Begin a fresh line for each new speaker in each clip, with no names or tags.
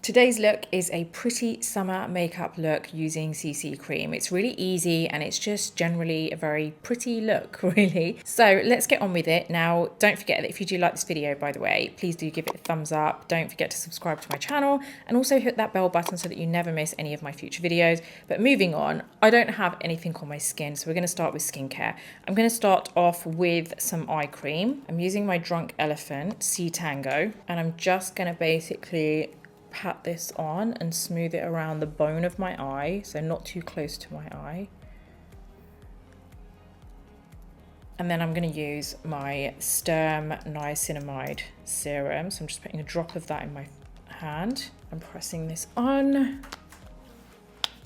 Today's look is a pretty summer makeup look using CC cream. It's really easy and it's just generally a very pretty look, really. So let's get on with it. Now, don't forget that if you do like this video, by the way, please do give it a thumbs up. Don't forget to subscribe to my channel and also hit that bell button so that you never miss any of my future videos. But moving on, I don't have anything on my skin, so we're going to start with skincare. I'm going to start off with some eye cream. I'm using my Drunk Elephant C Tango, and I'm just going to basically pat this on and smooth it around the bone of my eye, so not too close to my eye. And then I'm going to use my Sturm Niacinamide serum, so I'm just putting a drop of that in my hand and pressing this on.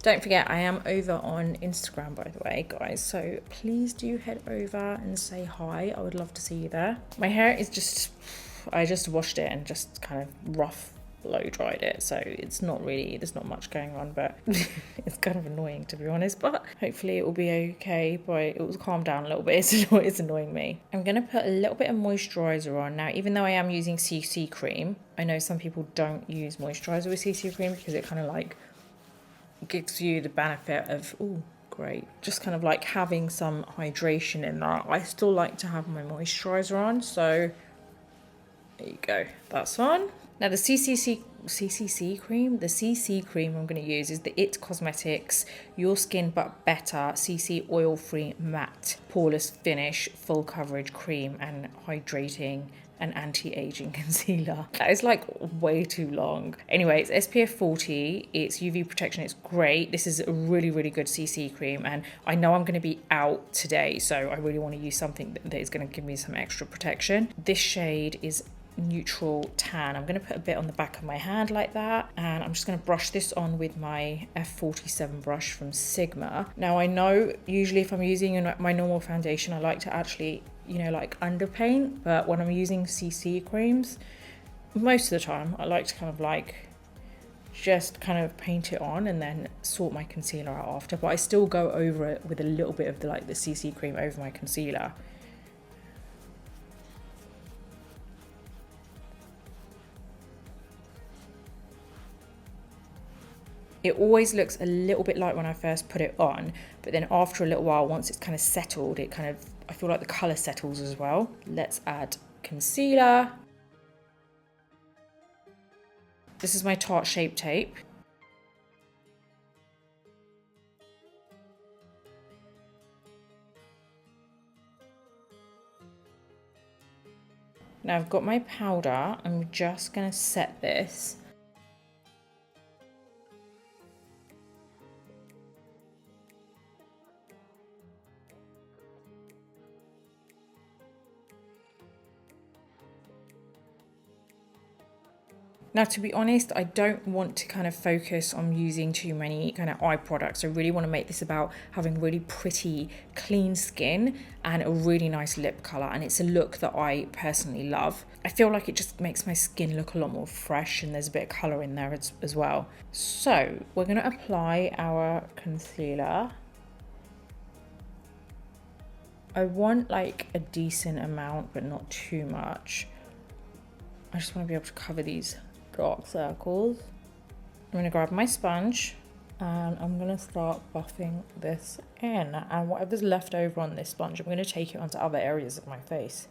Don't forget, I am over on Instagram, by the way, guys, so please do head over and say hi. I would love to see you there. My hair is just, I just washed it and just kind of rough blow dried it, so it's not really, there's not much going on, but it's kind of annoying, to be honest, but hopefully it will be okay. It will calm down a little bit. It's annoying me. I'm going to put a little bit of moisturizer on. Now, even though I am using CC cream, I know some people don't use moisturizer with CC cream because it kind of like gives you the benefit of, oh great, just kind of like having some hydration in that. I still like to have my moisturizer on, so there you go, that's on. Now the CC cream I'm going to use is the IT Cosmetics Your Skin But Better CC Oil Free Matte Poreless Finish Full Coverage Cream and Hydrating and Anti-Aging Concealer. That is like way too long. Anyway, it's SPF 40, it's UV protection, it's great. This is a really, really good CC cream, and I know I'm going to be out today, so I really want to use something that is going to give me some extra protection. This shade is Neutral Tan. I'm going to put a bit on the back of my hand like that, and I'm just going to brush this on with my F47 brush from Sigma. Now, I know usually if I'm using my normal foundation, I like to actually, you know, like underpaint, but when I'm using CC creams, most of the time I like to kind of like just kind of paint it on and then sort my concealer out after, but I still go over it with a little bit of the CC cream over my concealer. It always looks a little bit light when I first put it on, but then after a little while, once it's kind of settled, it kind of, I feel like the colour settles as well. Let's add concealer. This is my Tarte Shape Tape. Now I've got my powder. I'm just going to set this. Now, to be honest, I don't want to kind of focus on using too many kind of eye products. I really want to make this about having really pretty, clean skin and a really nice lip colour. And it's a look that I personally love. I feel like it just makes my skin look a lot more fresh, and there's a bit of colour in there as well. So we're going to apply our concealer. I want like a decent amount, but not too much. I just want to be able to cover these dark circles. I'm going to grab my sponge and I'm going to start buffing this in, and whatever's left over on this sponge, I'm going to take it onto other areas of my face.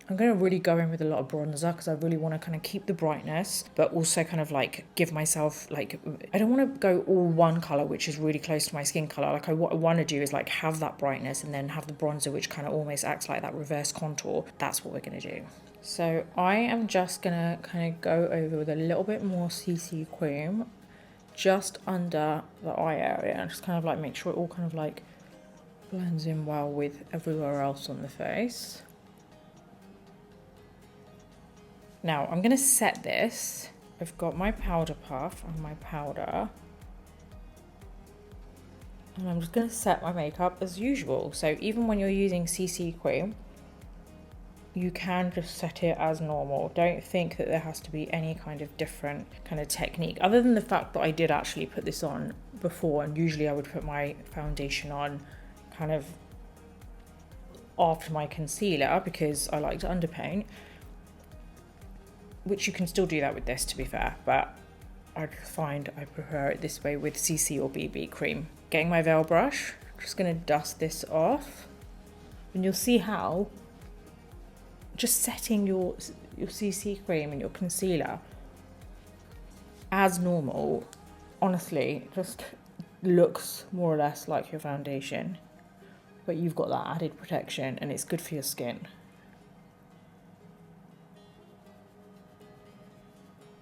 I'm going to really go in with a lot of bronzer because I really want to kind of keep the brightness, but also kind of like give myself like, I don't want to go all one colour which is really close to my skin colour. Like what I want to do is like have that brightness and then have the bronzer which kind of almost acts like that reverse contour. That's what we're going to do. So I am just going to kind of go over with a little bit more CC cream just under the eye area and just kind of like make sure it all kind of like blends in well with everywhere else on the face. Now I'm going to set this. I've got my powder puff and my powder. And I'm just going to set my makeup as usual. So even when you're using CC cream, you can just set it as normal. Don't think that there has to be any kind of different kind of technique, other than the fact that I did actually put this on before, and usually I would put my foundation on kind of after my concealer because I like to underpaint, which you can still do that with this, to be fair, but I find I prefer it this way with CC or BB cream. Getting my veil brush, just going to dust this off, and you'll see how just setting your CC cream and your concealer as normal, honestly, just looks more or less like your foundation, but you've got that added protection and it's good for your skin.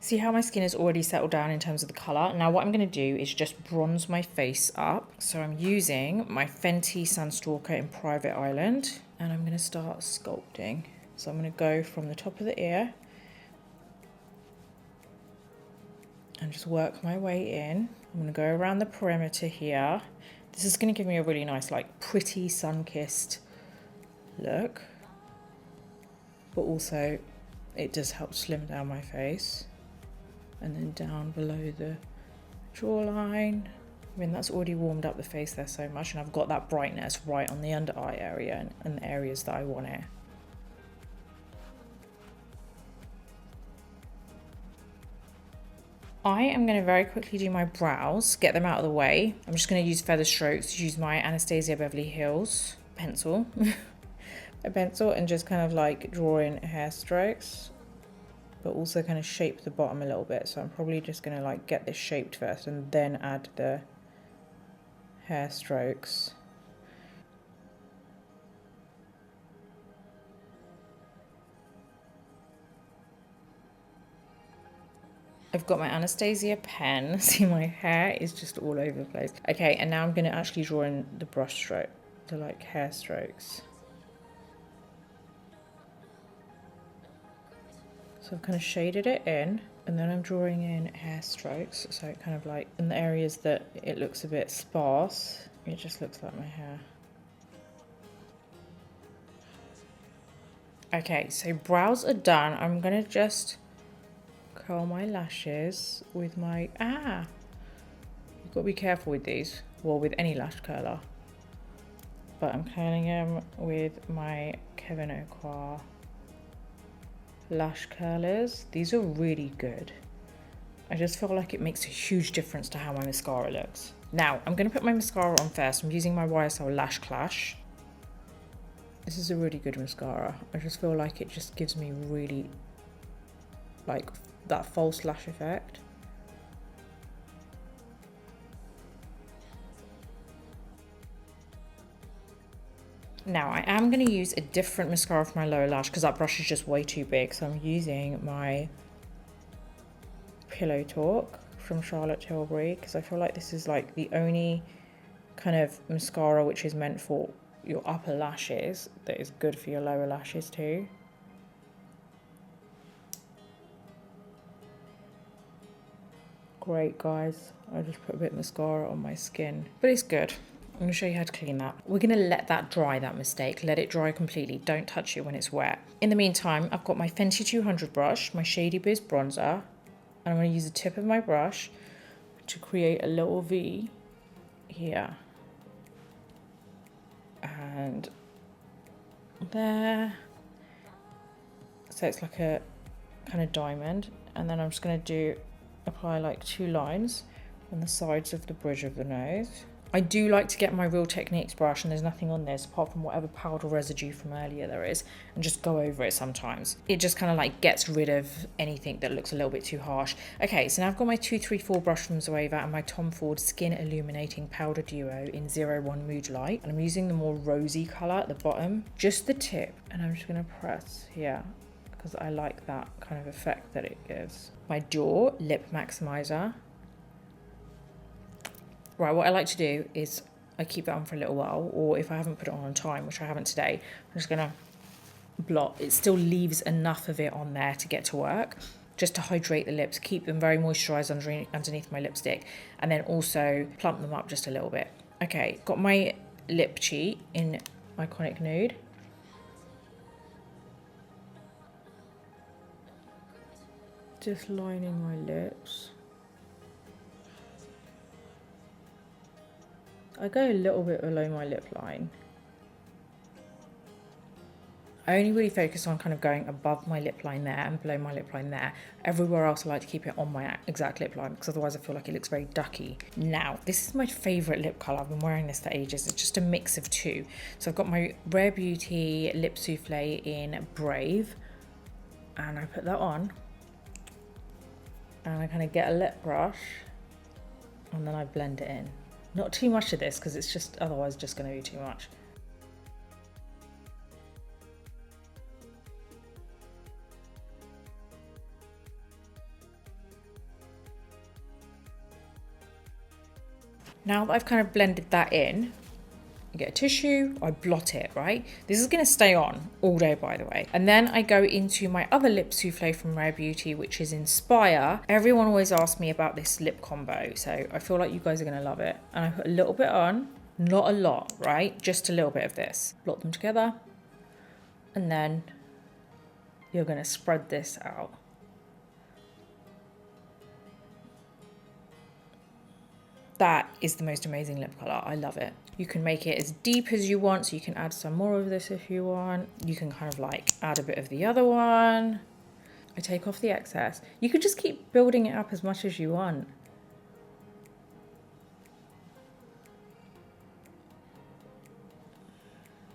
See how my skin has already settled down in terms of the colour? Now what I'm going to do is just bronze my face up. So I'm using my Fenty Sunstalker in Private Island, and I'm going to start sculpting. So I'm going to go from the top of the ear and just work my way in. I'm going to go around the perimeter here. This is going to give me a really nice, like, pretty sun-kissed look, but also it does help slim down my face. And then down below the jawline. I mean, that's already warmed up the face there so much, and I've got that brightness right on the under eye area and the areas that I want it. I am going to very quickly do my brows, get them out of the way. I'm just going to use feather strokes, use my Anastasia Beverly Hills pencil, a pencil, and just kind of like draw in hair strokes, but also kind of shape the bottom a little bit. So I'm probably just going to like get this shaped first and then add the hair strokes. I've got my Anastasia pen. See, my hair is just all over the place. Okay, and now I'm going to actually draw in the brush stroke, the like hair strokes. So I've kind of shaded it in, and then I'm drawing in hair strokes. So it kind of like, in the areas that it looks a bit sparse, it just looks like my hair. Okay, so brows are done. I'm going to just curl my lashes with my, you've got to be careful with these, well, with any lash curler, but I'm curling them with my Kevin O'Quarr lash curlers. These are really good. I just feel like it makes a huge difference to how my mascara looks. Now I'm going to put my mascara on first. I'm using my YSL Lash Clash. This is a really good mascara. I just feel like it just gives me really like that false lash effect. Now I am going to use a different mascara for my lower lash because that brush is just way too big. So I'm using my Pillow Talk from Charlotte Tilbury because I feel like this is like the only kind of mascara which is meant for your upper lashes that is good for your lower lashes too. Great, guys. I just put a bit of mascara on my skin, but it's good. I'm going to show you how to clean that. We're going to let that dry, that mistake. Let it dry completely. Don't touch it when it's wet. In the meantime, I've got my Fenty 200 brush, my Shady Biz bronzer, and I'm going to use the tip of my brush to create a little V here. And there. So it's like a kind of diamond. And then I'm just going to apply like 2 lines on the sides of the bridge of the nose. I do like to get my Real Techniques brush, and there's nothing on this apart from whatever powder residue from earlier there is, and just go over it sometimes. It just kind of like gets rid of anything that looks a little bit too harsh. Okay, so now I've got my 234 brush from Zoeva and my Tom Ford Skin Illuminating Powder Duo in 01 Mood Light, and I'm using the more rosy colour at the bottom, just the tip, and I'm just going to press here because I like that kind of effect that it gives. My Jaw Lip Maximizer. Right, what I like to do is I keep that on for a little while, or if I haven't put it on time, which I haven't today, I'm just gonna blot. It still leaves enough of it on there to get to work, just to hydrate the lips, keep them very moisturised underneath my lipstick, and then also plump them up just a little bit. Okay, got my lip cheat in Iconic Nude. Just lining my lips. I go a little bit below my lip line. I only really focus on kind of going above my lip line there and below my lip line there. Everywhere else I like to keep it on my exact lip line because otherwise I feel like it looks very ducky. Now, this is my favourite lip colour. I've been wearing this for ages. It's just a mix of two. So I've got my Rare Beauty Lip Souffle in Brave, and I put that on. And I kind of get a lip brush and then I blend it in. Not too much of this because it's just otherwise just going to be too much. Now that I've kind of blended that in, I get a tissue, I blot it, right? This is going to stay on all day, by the way. And then I go into my other lip souffle from Rare Beauty, which is Inspire. Everyone always asks me about this lip combo, so I feel like you guys are going to love it. And I put a little bit on, not a lot, right? Just a little bit of this. Blot them together. And then you're going to spread this out. That is the most amazing lip colour. I love it. You can make it as deep as you want, so you can add some more of this if you want. You can kind of like add a bit of the other one. I take off the excess. You can just keep building it up as much as you want.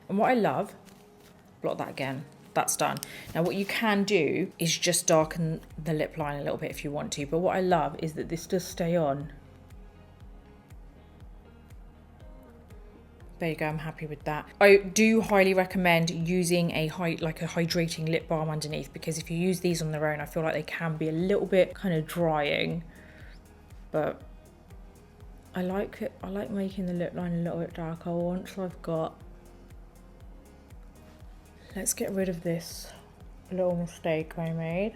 And what I love, blot that again. That's done. Now what you can do is just darken the lip line a little bit if you want to, but what I love is that this does stay on. There you go, I'm happy with that. I do highly recommend using a hydrating lip balm underneath, because if you use these on their own, I feel like they can be a little bit kind of drying. But I like it. I like making the lip line a little bit darker once I've got. Let's get rid of this little mistake I made.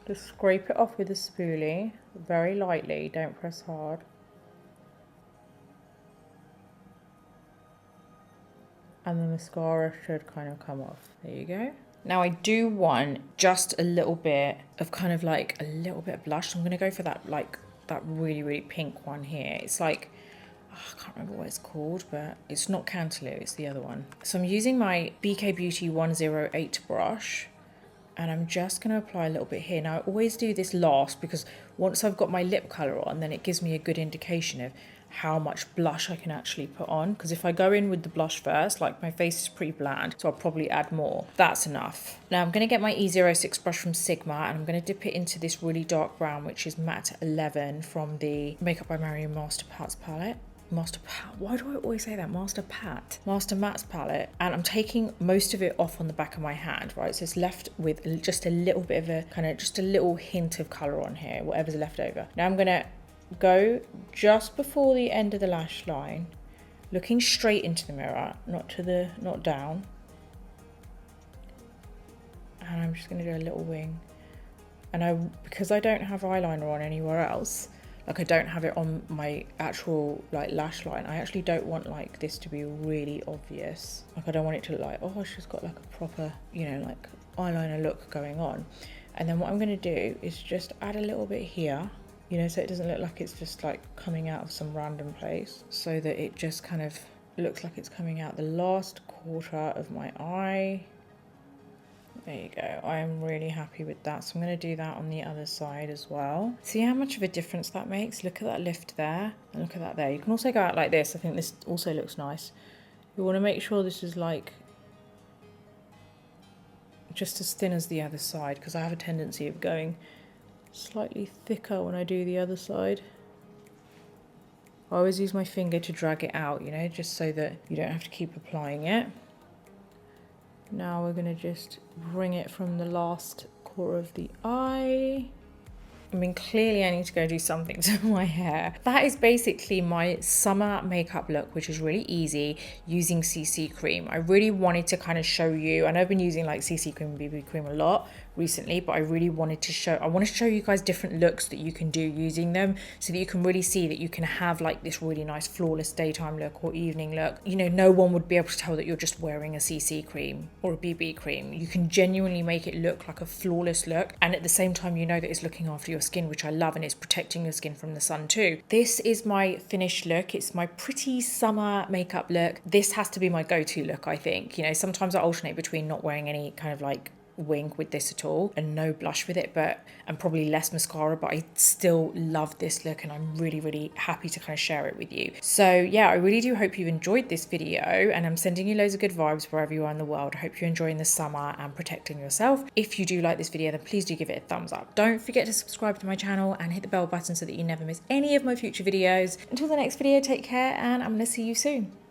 Just scrape it off with a spoolie, very lightly, don't press hard. And the mascara should kind of come off. There you go. Now I do want just a little bit of kind of like a little bit of blush. So I'm going to go for that, like that really, really pink one here. It's like, oh, I can't remember what it's called, but it's not Cantaloupe, it's the other one. So I'm using my BK Beauty 108 brush, and I'm just going to apply a little bit here. Now I always do this last because once I've got my lip colour on, then it gives me a good indication of how much blush I can actually put on, because if I go in with the blush first, like my face is pretty bland, so I'll probably add more. That's enough. Now I'm going to get my E06 brush from Sigma, and I'm going to dip it into this really dark brown, which is matte 11 from the Makeup by Mario Master Pat's palette. Why do I always say that? Master Matt's palette. And I'm taking most of it off on the back of my hand, right? So it's left with just a little bit of a kind of just a little hint of colour on here, whatever's left over. Now I'm going to go just before the end of the lash line, looking straight into the mirror, not down. And I'm just going to do a little wing. And because I don't have eyeliner on anywhere else, like I don't have it on my actual like lash line, I actually don't want like this to be really obvious. Like I don't want it to look like, oh, she's got like a proper, you know, like eyeliner look going on. And then what I'm going to do is just add a little bit here, you know, so it doesn't look like it's just like coming out of some random place, so that it just kind of looks like it's coming out the last quarter of my eye. There you go. I am really happy with that. So I'm going to do that on the other side as well. See how much of a difference that makes? Look at that lift there and look at that there. You can also go out like this. I think this also looks nice. You want to make sure this is like just as thin as the other side, because I have a tendency of going slightly thicker when I do the other side. I always use my finger to drag it out, you know, just so that you don't have to keep applying it. Now we're going to just bring it from the last corner of the eye. I mean, clearly I need to go do something to my hair. That is basically my summer makeup look, which is really easy using CC cream. I really wanted to kind of show you, and I've been using like CC cream and BB cream a lot recently, but I really wanted to show, I want to show you guys different looks that you can do using them, so that you can really see that you can have like this really nice flawless daytime look or evening look. You know, no one would be able to tell that you're just wearing a CC cream or a BB cream. You can genuinely make it look like a flawless look, and at the same time you know that it's looking after your skin, which I love, and it's protecting your skin from the sun too. This is my finished look. It's my pretty summer makeup look. This has to be my go-to look, I think. You know, sometimes I alternate between not wearing any kind of like wing with this at all and no blush with it, but and probably less mascara, but I still love this look, and I'm really happy to kind of share it with you. So yeah, I really do hope you've enjoyed this video, and I'm sending you loads of good vibes wherever you are in the world. I hope you're enjoying the summer and protecting yourself. If you do like this video, then please do give it a thumbs up. Don't forget to subscribe to my channel and hit the bell button so that you never miss any of my future videos. Until the next video, take care, and I'm gonna see you soon.